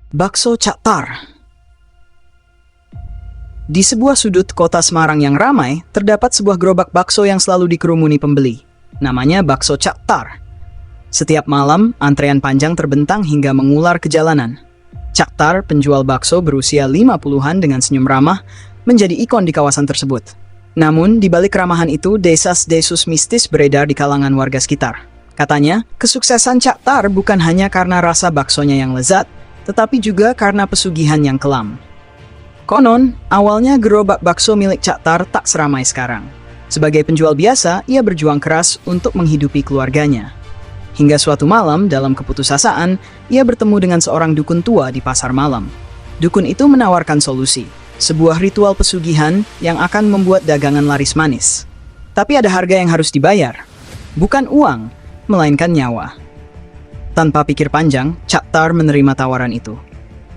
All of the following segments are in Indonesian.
Bakso Cak Tar. Di sebuah sudut kota Semarang yang ramai, terdapat sebuah gerobak bakso yang selalu dikerumuni pembeli. Namanya Bakso Cak Tar. Setiap malam, antrean panjang terbentang hingga mengular ke jalanan. Cak Tar, penjual bakso berusia 50-an dengan senyum ramah, menjadi ikon di kawasan tersebut. Namun, di balik keramahan itu, desas-desus mistis beredar di kalangan warga sekitar. Katanya, kesuksesan Cak Tar bukan hanya karena rasa baksonya yang lezat, tetapi juga karena pesugihan yang kelam. Konon, awalnya gerobak bakso milik Cak Tar tak seramai sekarang. Sebagai penjual biasa, ia berjuang keras untuk menghidupi keluarganya. Hingga suatu malam, dalam keputusasaan, ia bertemu dengan seorang dukun tua di pasar malam. Dukun itu menawarkan solusi, sebuah ritual pesugihan yang akan membuat dagangan laris manis. Tapi ada harga yang harus dibayar. Bukan uang, melainkan nyawa. Tanpa pikir panjang, Cak Tar menerima tawaran itu.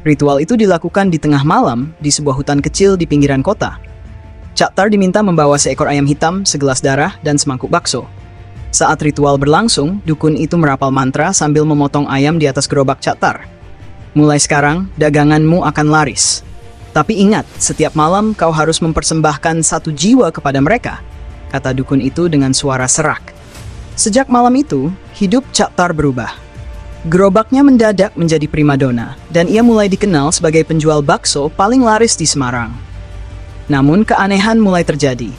Ritual itu dilakukan di tengah malam di sebuah hutan kecil di pinggiran kota. Cak Tar diminta membawa seekor ayam hitam, segelas darah, dan semangkuk bakso. Saat ritual berlangsung, dukun itu merapal mantra sambil memotong ayam di atas gerobak Cak Tar. Mulai sekarang, daganganmu akan laris. Tapi ingat, setiap malam kau harus mempersembahkan 1 jiwa kepada mereka, kata dukun itu dengan suara serak. Sejak malam itu, hidup Cak Tar berubah. Gerobaknya mendadak menjadi primadona, dan ia mulai dikenal sebagai penjual bakso paling laris di Semarang. Namun keanehan mulai terjadi.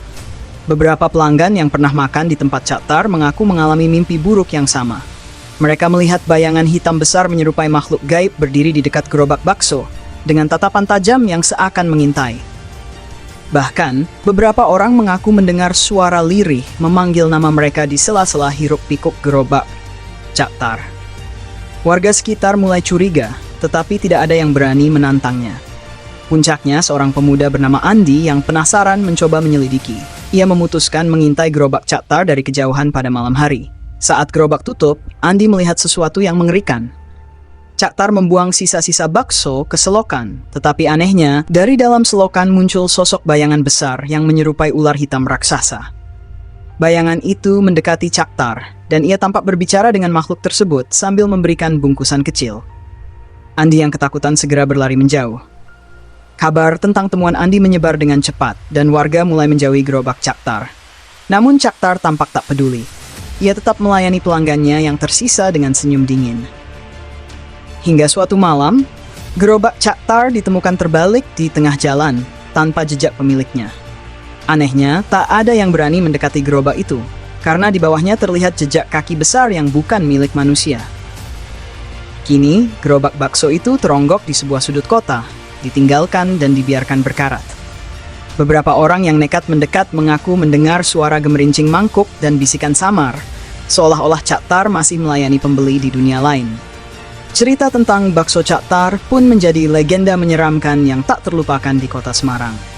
Beberapa pelanggan yang pernah makan di tempat Cak Tar mengaku mengalami mimpi buruk yang sama. Mereka melihat bayangan hitam besar menyerupai makhluk gaib berdiri di dekat gerobak bakso, dengan tatapan tajam yang seakan mengintai. Bahkan, beberapa orang mengaku mendengar suara lirih memanggil nama mereka di sela-sela hiruk-pikuk gerobak Cak Tar. Warga sekitar mulai curiga, tetapi tidak ada yang berani menantangnya. Puncaknya, seorang pemuda bernama Andi yang penasaran mencoba menyelidiki. Ia memutuskan mengintai gerobak Cak Tar dari kejauhan pada malam hari. Saat gerobak tutup, Andi melihat sesuatu yang mengerikan. Cak Tar membuang sisa-sisa bakso ke selokan, tetapi anehnya, dari dalam selokan muncul sosok bayangan besar yang menyerupai ular hitam raksasa. Bayangan itu mendekati Cak Tar, dan ia tampak berbicara dengan makhluk tersebut sambil memberikan bungkusan kecil. Andi yang ketakutan segera berlari menjauh. Kabar tentang temuan Andi menyebar dengan cepat, dan warga mulai menjauhi gerobak Cak Tar. Namun Cak Tar tampak tak peduli. Ia tetap melayani pelanggannya yang tersisa dengan senyum dingin. Hingga suatu malam, gerobak Cak Tar ditemukan terbalik di tengah jalan, tanpa jejak pemiliknya. Anehnya, tak ada yang berani mendekati gerobak itu, karena di bawahnya terlihat jejak kaki besar yang bukan milik manusia. Kini, gerobak bakso itu teronggok di sebuah sudut kota, ditinggalkan dan dibiarkan berkarat. Beberapa orang yang nekat mendekat mengaku mendengar suara gemerincing mangkuk dan bisikan samar, seolah-olah Cak Tar masih melayani pembeli di dunia lain. Cerita tentang bakso Cak Tar pun menjadi legenda menyeramkan yang tak terlupakan di kota Semarang.